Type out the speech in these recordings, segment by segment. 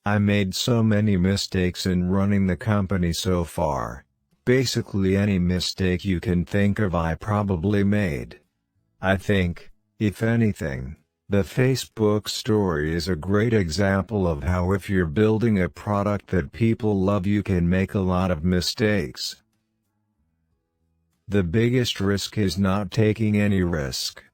I made so many mistakes in running the company so far. Basically any mistake you can think of I probably made. I think, if anything, the Facebook story is a great example of how if you're building a product that people love you can make a lot of mistakes. The biggest risk is not taking any risk.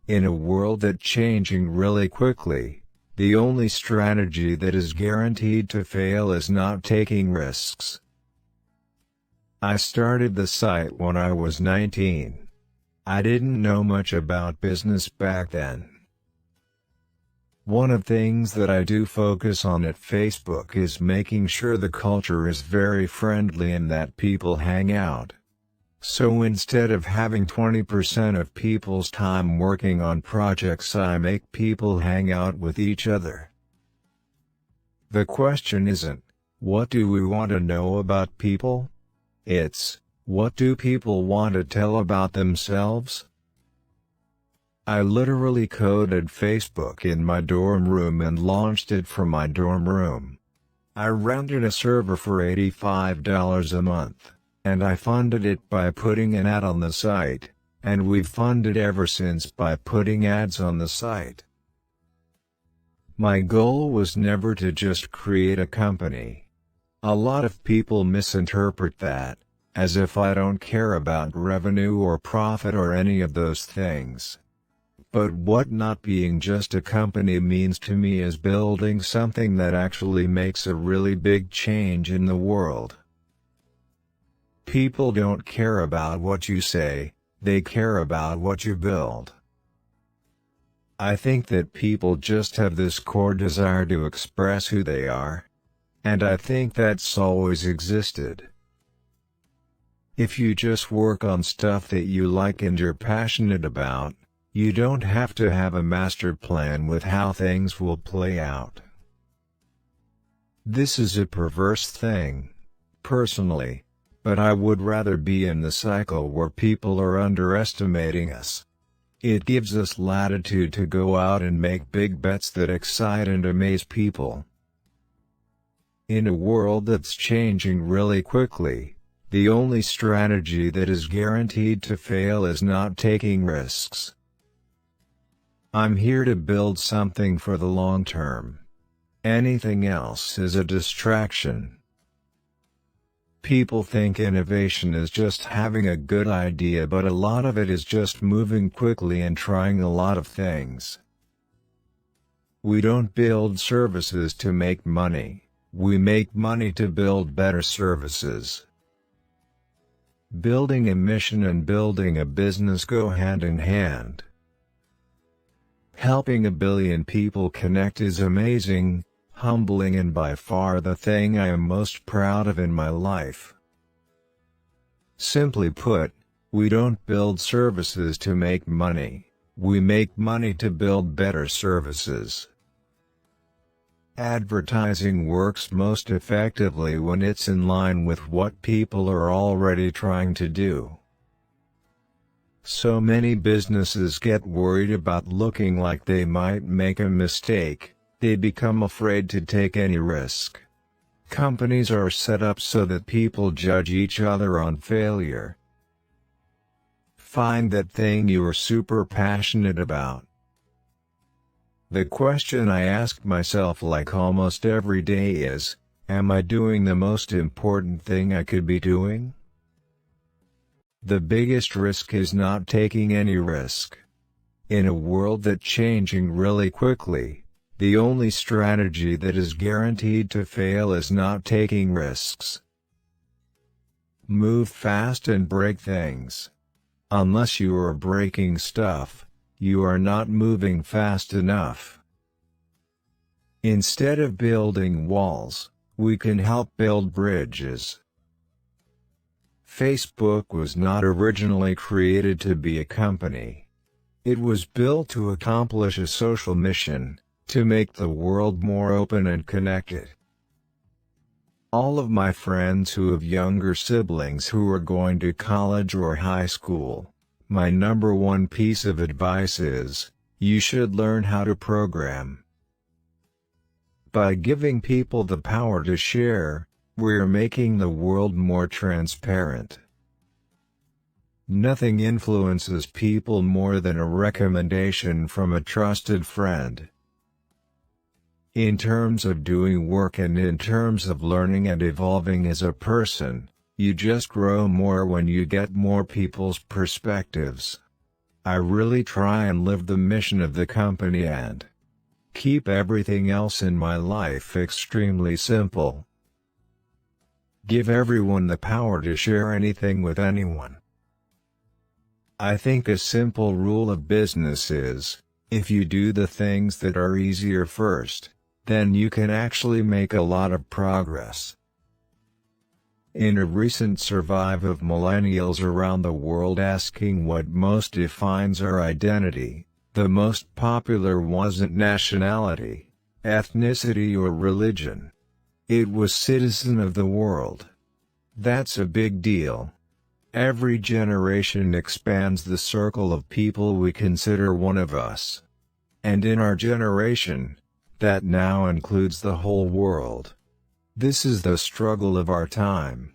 In a world that's changing really quickly, the only strategy that is guaranteed to fail is not taking risks. I started the site when I was 19. I didn't know much about business back then. One of the things that I do focus on at Facebook is making sure the culture is very friendly and that people hang out. So instead of having 20% of people's time working on projects, I make people hang out with each other. The question isn't, what do we want to know about people? It's, what do people want to tell about themselves? I literally coded Facebook in my dorm room and launched it from my dorm room. I rented a server for $85 a month, and I funded it by putting an ad on the site, and we've funded ever since by putting ads on the site. My goal was never to just create a company. A lot of people misinterpret that, as if I don't care about revenue or profit or any of those things. But what not being just a company means to me is building something that actually makes a really big change in the world. People don't care about what you say, they care about what you build. I think that people just have this core desire to express who they are. And I think that's always existed. If you just work on stuff that you like and you're passionate about, you don't have to have a master plan with how things will play out. This is a perverse thing, personally, but I would rather be in the cycle where people are underestimating us. It gives us latitude to go out and make big bets that excite and amaze people. In a world that's changing really quickly, the only strategy that is guaranteed to fail is not taking risks. I'm here to build something for the long term. Anything else is a distraction. People think innovation is just having a good idea, but a lot of it is just moving quickly and trying a lot of things. We don't build services to make money, we make money to build better services. Building a mission and building a business go hand in hand. Helping 1 billion people connect is amazing, humbling, and by far the thing I am most proud of in my life. Simply put, we don't build services to make money, we make money to build better services. Advertising works most effectively when it's in line with what people are already trying to do. So many businesses get worried about looking like they might make a mistake, they become afraid to take any risk. Companies are set up so that people judge each other on failure. Find that thing you are super passionate about. The question I ask myself like almost every day is, am I doing the most important thing I could be doing? The biggest risk is not taking any risk. In a world that's changing really quickly, the only strategy that is guaranteed to fail is not taking risks. Move fast and break things. Unless you are breaking stuff, you are not moving fast enough. Instead of building walls, we can help build bridges. Facebook was not originally created to be a company. It was built to accomplish a social mission, to make the world more open and connected. All of my friends who have younger siblings who are going to college or high school, my number one piece of advice is, you should learn how to program. By giving people the power to share, we're making the world more transparent. Nothing influences people more than a recommendation from a trusted friend. In terms of doing work and in terms of learning and evolving as a person, you just grow more when you get more people's perspectives. I really try and live the mission of the company and keep everything else in my life extremely simple. Give everyone the power to share anything with anyone. I think a simple rule of business is, if you do the things that are easier first, then you can actually make a lot of progress. In a recent survey of millennials around the world asking what most defines our identity, the most popular wasn't nationality, ethnicity or religion. It was citizen of the world. That's a big deal. Every generation expands the circle of people we consider one of us. And in our generation, that now includes the whole world. This is the struggle of our time.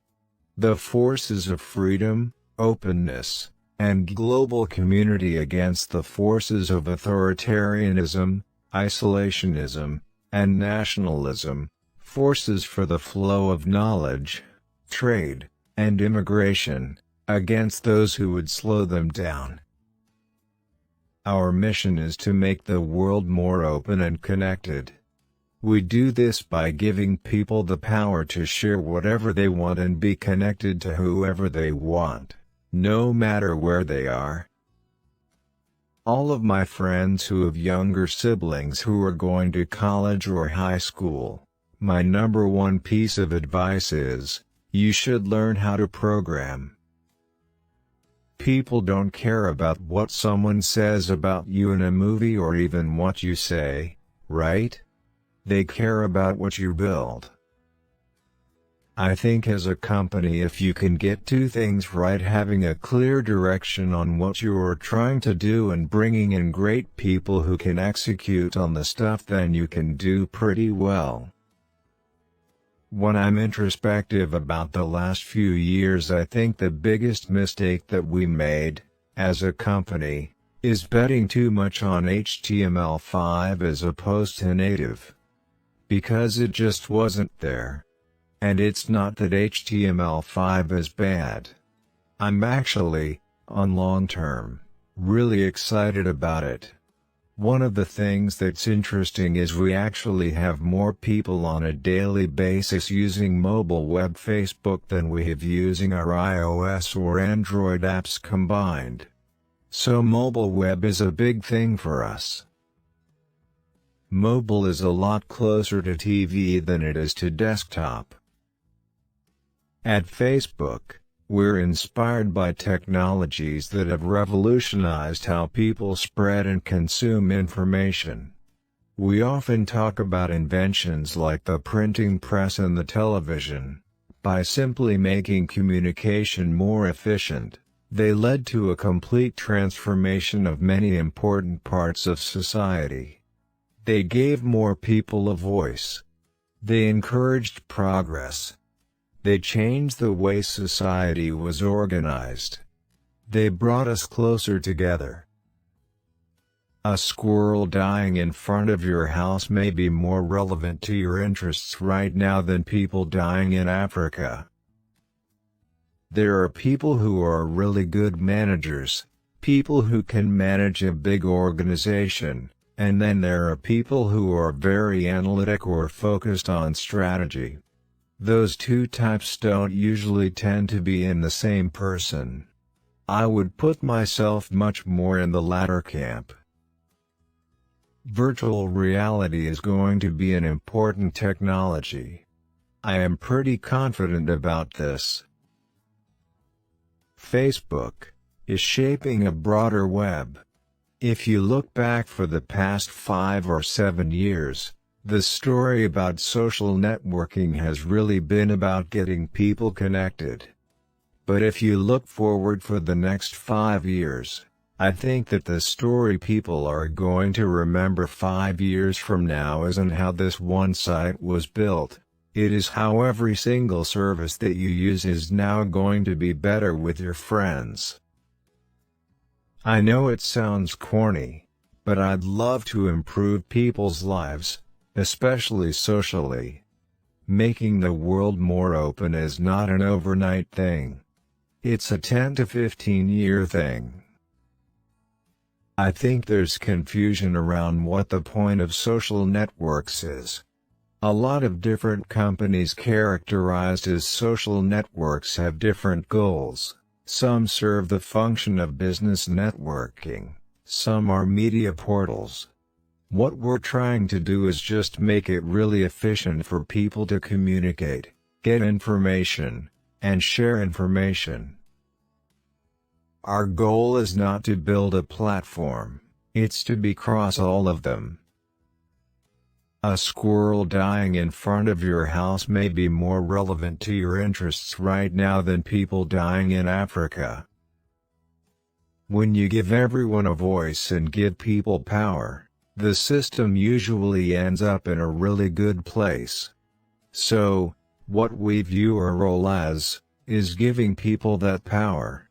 The forces of freedom, openness, and global community against the forces of authoritarianism, isolationism, and nationalism, forces for the flow of knowledge, trade, and immigration, against those who would slow them down. Our mission is to make the world more open and connected. We do this by giving people the power to share whatever they want and be connected to whoever they want, no matter where they are. All of my friends who have younger siblings who are going to college or high school, my number one piece of advice is, you should learn how to program. People don't care about what someone says about you in a movie or even what you say, right? They care about what you build. I think as a company, if you can get two things right, having a clear direction on what you are trying to do and bringing in great people who can execute on the stuff, then you can do pretty well. When I'm introspective about the last few years, I think the biggest mistake that we made, as a company, is betting too much on HTML5 as opposed to native. Because it just wasn't there. And it's not that HTML5 is bad. I'm actually, on long term, really excited about it. One of the things that's interesting is we actually have more people on a daily basis using mobile web Facebook than we have using our iOS or Android apps combined. So mobile web is a big thing for us. Mobile is a lot closer to TV than it is to desktop. At Facebook, we're inspired by technologies that have revolutionized how people spread and consume information. We often talk about inventions like the printing press and the television. By simply making communication more efficient, they led to a complete transformation of many important parts of society. They gave more people a voice. They encouraged progress. They changed the way society was organized. They brought us closer together. A squirrel dying in front of your house may be more relevant to your interests right now than people dying in Africa. There are people who are really good managers, people who can manage a big organization, and then there are people who are very analytic or focused on strategy. Those two types don't usually tend to be in the same person. I would put myself much more in the latter camp. Virtual reality is going to be an important technology. I am pretty confident about this. Facebook is shaping a broader web. If you look back for the past 5 or 7 years, the story about social networking has really been about getting people connected. But if you look forward for the next 5 years, I think that the story people are going to remember 5 years from now isn't how this one site was built. It is how every single service that you use is now going to be better with your friends. I know it sounds corny, but I'd love to improve people's lives, especially socially. Making the world more open is not an overnight thing. It's a 10 to 15 year thing. I think there's confusion around what the point of social networks is. A lot of different companies characterized as social networks have different goals. Some serve the function of business networking, some are media portals. What we're trying to do is just make it really efficient for people to communicate, get information, and share information. Our goal is not to build a platform, it's to be across all of them. A squirrel dying in front of your house may be more relevant to your interests right now than people dying in Africa. When you give everyone a voice and give people power, the system usually ends up in a really good place. So, what we view our role as, is giving people that power.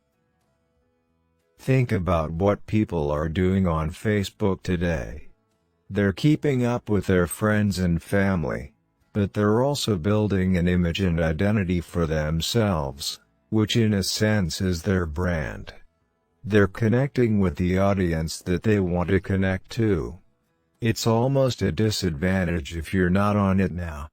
Think about what people are doing on Facebook today. They're keeping up with their friends and family, but they're also building an image and identity for themselves, which in a sense is their brand. They're connecting with the audience that they want to connect to. It's almost a disadvantage if you're not on it now.